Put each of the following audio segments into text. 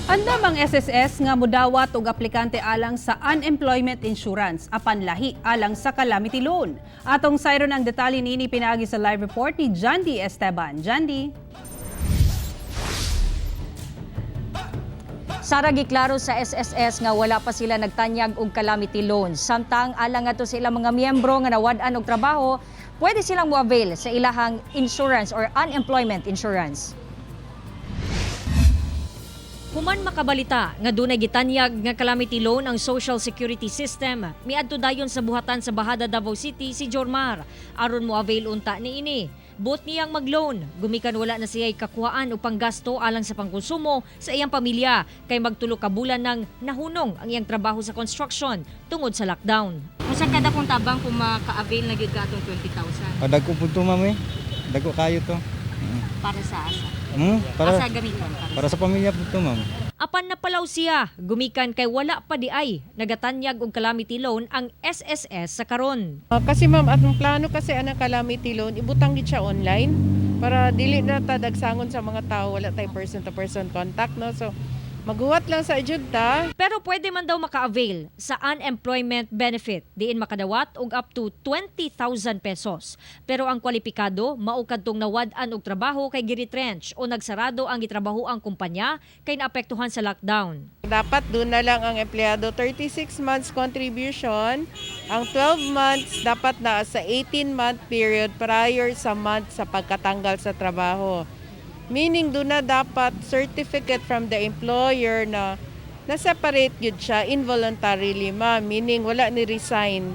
Andam ang SSS nga mudawat og aplikante alang sa unemployment insurance apan lahi alang sa calamity loan. Atong sayron ang detalye niini pinaagi sa live report ni Jandy Esteban. Jandy. Sara, giklaro sa SSS nga wala pa sila nagtanyag og calamity loan. Samtang alang ato sa ilang mga miyembro nga nawad-an og trabaho, pwede silang mo-avail sa ilahang insurance or unemployment insurance. Human makabalita nga dunay gitanyag nga calamity loan ang Social Security System, miadto dayon sa buhatan sa Bahada Davao City si Jormar aron mo avail unta niini. Buot niyang mag-loan, gumikan wala na siya'y kakuhaan o panggasto alang sa pangkonsumo sa iyang pamilya kay magtulo ka bulan nang nahunong ang iyang trabaho sa construction tungod sa lockdown. Usa kada kung tabang kung maka-avail na gyud ka atong 20,000 Dagko po ito, ma'am. Dagko kayo to. para sa asa. Para, Asa gamiton para sa pamilya po ito, ma'am. Apan napalaw siya, gumikan kay wala pa di ay nagatanyag og calamity loan ang SSS sa karon. Kasi ma'am, atong plano kasi ang calamity loan, ibutang gid siya online para dili na ta dagsangon sa mga tao, wala tay person-to-person contact, no? So maghuwat lang sa ejudta. Pero pwede man daw maka-avail sa unemployment benefit, diin makadawat og up to 20,000 pesos. Pero ang kwalipikado, mao kadtong nawad-an og trabaho kay giretrench o nagsarado ang gitrabaho ang kumpanya kay naapektuhan sa lockdown. Dapat doon na lang ang empleyado 36 months contribution. Ang 12 months dapat na sa 18-month period prior sa month sa pagkatanggal sa trabaho. Meaning doon na dapat certificate from the employer na na-separate yun siya involuntarily, ma'am. Meaning wala ni-resign.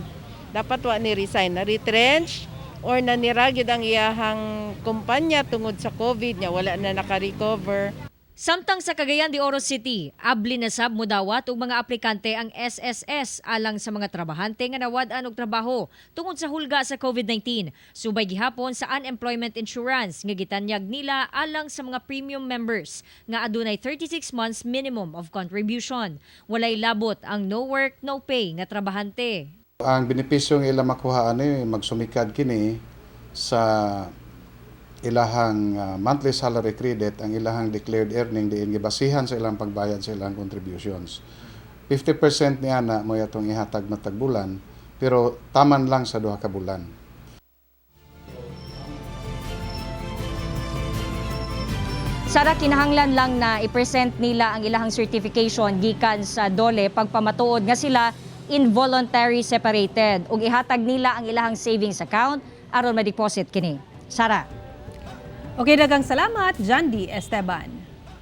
Dapat wala ni-resign. Na-retrench or nanirag yun ang iyahang kumpanya tungod sa COVID niya. Wala na naka-recover. Samtang sa Cagayan de Oro City, abli na sab mudawat og mga aplikante ang SSS alang sa mga trabahante nga nawad-an og trabaho tungod sa hulga sa COVID-19. Subay gihapon sa unemployment insurance nga gitanyag nila alang sa mga premium members nga adunay 36 months minimum of contribution. Walay labot ang no work no pay nga trabahante. Ang benepisyo nga ila makuha ani magsumikad kini sa ilahang monthly salary credit, ang ilahang declared earning diin gibasihan sa ilang pagbayad sa ilang contributions. 50% niya na mo atong ihatag na tagbulan, pero taman lang sa duha ka bulan. Sara, kinahanglan lang na i-present nila ang ilahang certification gikan sa DOLE pagpamatuod nga sila involuntary separated ug ihatag nila ang ilahang savings account aron ma-deposit kini. Sara. Okay, daghang salamat, Jandy Esteban.